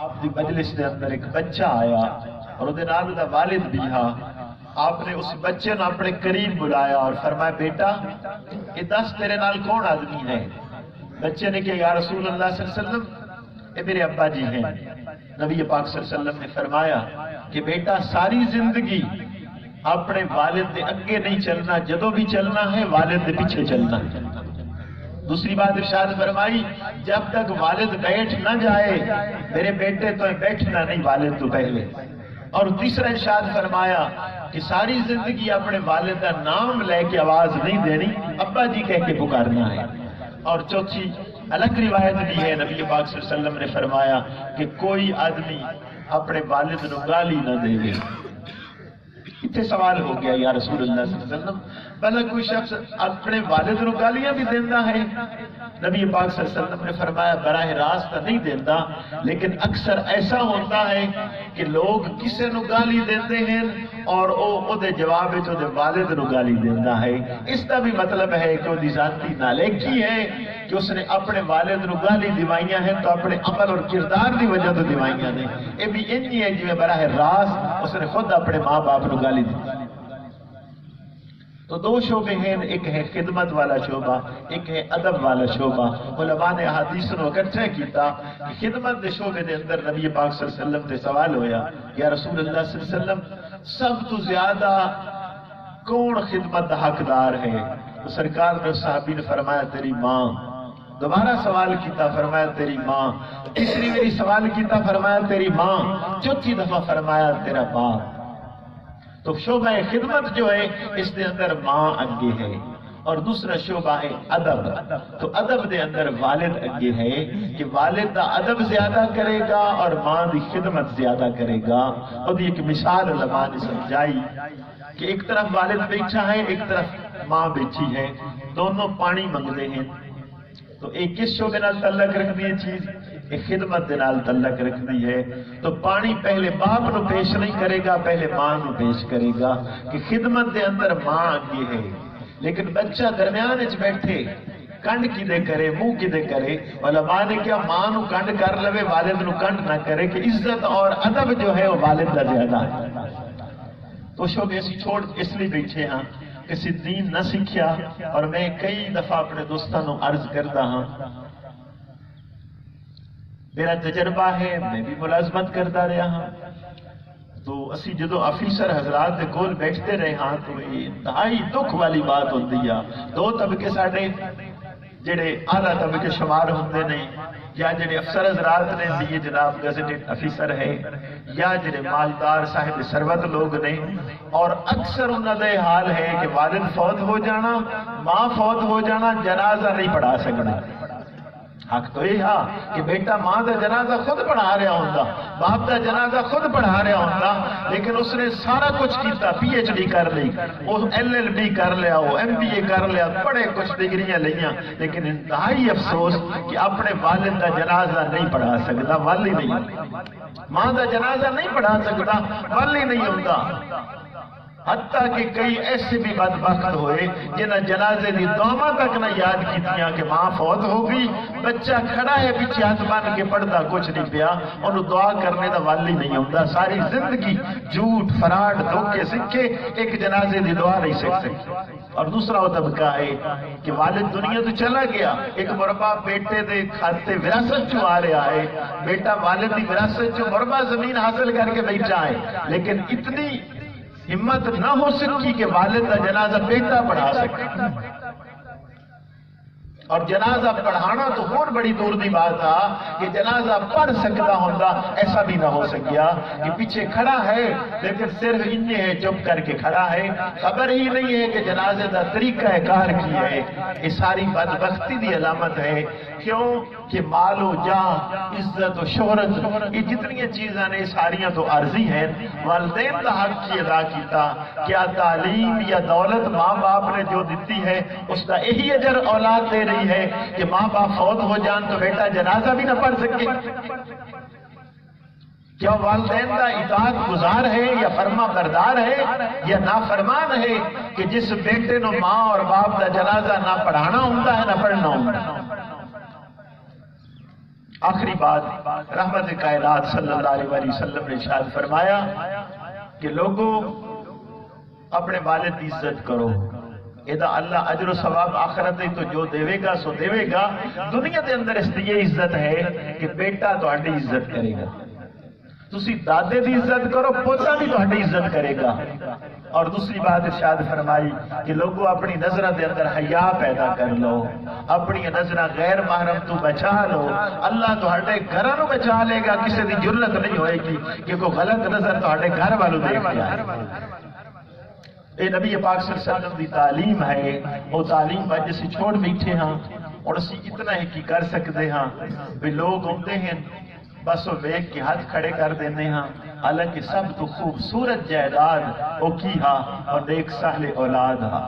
آپ دی مجلس دے اندر ایک بچہ آیا اور وہ نال دا والد بھی ہا. آپ نے اس بچے نے اپنے قریب بلایا اور فرمایا بیٹا یہ دس تیرے نال کون آدمی ہے؟ بچے نے کہا یا رسول اللہ صلی اللہ علیہ وسلم یہ میرے ابا جی ہیں. نبی پاک صلی اللہ علیہ وسلم نے فرمایا کہ بیٹا ساری زندگی اپنے والد دے اگے نہیں چلنا، جدوں بھی چلنا ہے والد دے پیچھے چلنا. دوسری بات ارشاد فرمائی جب تک والد بیٹھ نہ جائے میرے بیٹے تو بیٹھنا نہیں والد تو پہلے. اور تیسرا ارشاد فرمایا کہ ساری زندگی اپنے والد کا نام لے کے آواز نہیں دینی، ابا جی کہہ کے پکارنا ہے. اور چوتھی الگ روایت بھی ہے، نبی پاک صلی اللہ علیہ وسلم نے فرمایا کہ کوئی آدمی اپنے والد نو گالی نہ دے گے. اتنے سوال ہو گیا یا رسول اللہ صلی اللہ علیہ وسلم بھلا کوئی شخص اپنے والد نو گالیاں بھی دینا ہے؟ نبی پاک صلی اللہ علیہ وسلم نے فرمایا براہ راست نہیں دیتا، لیکن اکثر ایسا ہوتا ہے کہ لوگ کسے نو گالی دیتے ہیں اور او دے جواب وچ او دے والد نو گالی دینا ہے. اس کا بھی مطلب ہے کہ وہ ذاتی نالیکی ہے کہ اس نے اپنے والد نو گالی دیوائیاں ہیں تو اپنے عمل اور کردار دی وجہ تو دیوائیاں نے. یہ بھی انہی ہے جی براہ راست اس نے خود اپنے ماں باپ نو گالی دی. تو دو شعبے ہیں، ایک ہے خدمت والا شعبہ، ایک ہے ادب والا شعبہ. علماء نے احادیث نو اکٹھا کیتا کہ خدمت دے شعبے دے اندر نبی پاک صلی اللہ علیہ وسلم سے سوال ہویا یا رسول اللہ صلی اللہ علیہ وسلم سب تو زیادہ کون خدمت دا حقدار ہے؟ تو سرکار نے صحابی نے فرمایا تیری ماں. دوبارہ سوال کیتا فرمایا تیری ماں. تیسری میری سوال کیتا فرمایا تیری ماں. چوتھی دفعہ فرمایا تیرا باپ. تو شعبہ خدمت جو ہے اس کے اندر ماں اگے ہے. اور دوسرا شعبہ ہے ادب. تو ادب دے اندر والد اگے ہے کہ والد دا ادب زیادہ کرے گا اور ماں دی خدمت زیادہ کرے گا. اور ایک مثال علماء نے سمجھائی کہ ایک طرف والد بیٹھا ہے ایک طرف ماں بیٹھی ہے، دونوں پانی منگتے ہیں. تو ایک کس شعبے نال تعلق رکھتی ہے چیز؟ ایک خدمت دے نال تعلق رکھتی ہے. تو پانی پہلے باپ نو پیش نہیں کرے گا، پہلے ماں نو پیش کرے گا کہ خدمت دے اندر ماں آگے ہے. لیکن بچہ درمیان وچ بیٹھے کنڈ کدے کرے منہ کدے کرے؟ علماء نے کیا ماں نو کنڈ کر لوے والد نو کنڈ نہ کرے کہ عزت اور ادب جو ہے وہ والد کا زیادہ ہے. تو شعبے اسی چھوڑ اس لیے بیٹھے ہاں کسی دین نہ سیکھیا. اور میں کئی دفعہ اپنے دوستوں کو عرض کرتا ہاں میرا تجربہ ہے، میں بھی ملازمت کرتا رہا ہاں. تو اسی جدو افیسر حضرات دے کول بیٹھتے رہے ہاں تو یہ انتہائی دکھ والی بات ہوتی ہے. دو طبقے ساڈے جڑے اعلیٰ طبقے شمار ہوندے نے، یا جڑے افسر حضرات نے یہ جناب گزٹڈ افیسر ہے، یا جڑے مالدار صاحب ثروت لوگ نے. اور اکثر انہاں دے حال ہے کہ والد فوت ہو جانا، ماں فوت ہو جانا، جنازہ نہیں پڑھا سکنا. حق تو یہ ہاں کہ بیٹا ماں دا جنازہ خود پڑھا رہا ہوتا، باپ دا جنازہ خود پڑھا رہا ہوتا، لیکن اس نے سارا کچھ کیتا، پی ایچ ڈی کر لی، وہ LLB کر لیا، وہ MBA کر لیا، بڑے کچھ ڈگریاں لیا، لیکن انتہائی افسوس کہ اپنے والد دا جنازہ نہیں پڑھا سکتا. والی نہیں، ماں دا جنازہ نہیں پڑھا سکتا، والی نہیں ہوتا. حتیٰ کہ کئی ایسے بھی بدبخت ہوئے جنہیں جنازے دی دعا تک نہ یاد کیتیاں کہ ماں فوت ہو گئی، بچہ کھڑا ہے پیچھے ہاتھ بن کے پڑھتا کچھ نہیں پیا، انہوں دعا کرنے دا والی نہیں ہوتا. ساری زندگی جھوٹ فراڈ دھوکے سکھے ایک جنازے دی دعا نہیں سکھ سکتے. اور دوسرا وہ طبقہ ہے کہ والد دنیا تو چلا گیا، ایک مربع بیٹے دے کھاتے وراثت چوں آ رہا ہے، بیٹا والد دی وراثت چوں مربع زمین حاصل کر کے بیٹھا ہے، لیکن اتنی ہمت نہ ہو سکی کہ والد کا جنازہ بیٹا پڑھا سکے. اور جنازہ پڑھانا تو بہت بڑی دور دی بات تھا کہ جنازہ پڑھ سکتا ہوتا، ایسا بھی نہ ہو سکیا کہ پیچھے کھڑا ہے لیکن صرف انہیں ہے چپ کر کے کھڑا ہے، خبر ہی نہیں ہے کہ جنازے دا طریقہ کار کی ہے. یہ ساری بدبختی دی علامت ہے. کیوں کہ مال و جاہ، عزت و شہرت، یہ جتنی چیزاں نے ساریاں تو عارضی ہیں. والدین کا حق کی ادا کیتا. کیا تعلیم یا دولت ماں باپ نے جو دیتی ہے اس کا یہی اجر اولاد دے رہی ہے کہ ماں باپ فوت ہو جان تو بیٹا جنازہ بھی نہ پڑھ سکے؟ کیا والدین کا اطاعت گزار ہے یا فرما بردار ہے یا نافرمان ہے کہ جس بیٹے نو ماں اور باپ کا جنازہ نہ پڑھانا ہوتا ہے نہ پڑھنا ہوتا ہے؟ آخری بات، رحمت کائنات صلی اللہ علیہ وسلم نے ارشاد فرمایا کہ لوگوں اپنے والد کی عزت کرو، ادا اللہ اجر و ثواب آخرت تو جو دے گا سو دے گا، دنیا کے اندر اس لیے عزت ہے کہ بیٹا تہاڈی عزت کرے گا، تسی دادے دی عزت کرو پوتا بھی تہاڈی عزت کرے گا۔ اور دوسری بات ارشاد فرمائی کہ لوگوں اپنی نظروں دے اندر حیا پیدا کر لو، اپنی نظریں غیر محرم تو بچا لو، اللہ تہاڈے گھراں نوں بچا لے گا، کسی دی جرت نہیں ہوئے گی کہ کوئی غلط نظر تہاڈے گھر والوں دیکھ کے آئے۔ اے نبی پاک صلی اللہ علیہ وسلم دی تعلیم ہے، وہ تعلیم اج اسی چھوڑ بیٹھے ہاں، اور اسی اتنا ہی کی کر سکتے ہاں بھی لوگ ہوندے ہیں بس وہ ویکھ کے ہاتھ کھڑے کر دینے ہاں، حالانکہ سب تو خوبصورت جائیداد وہ کی ہاں اور ایک سہل اولاد ہاں۔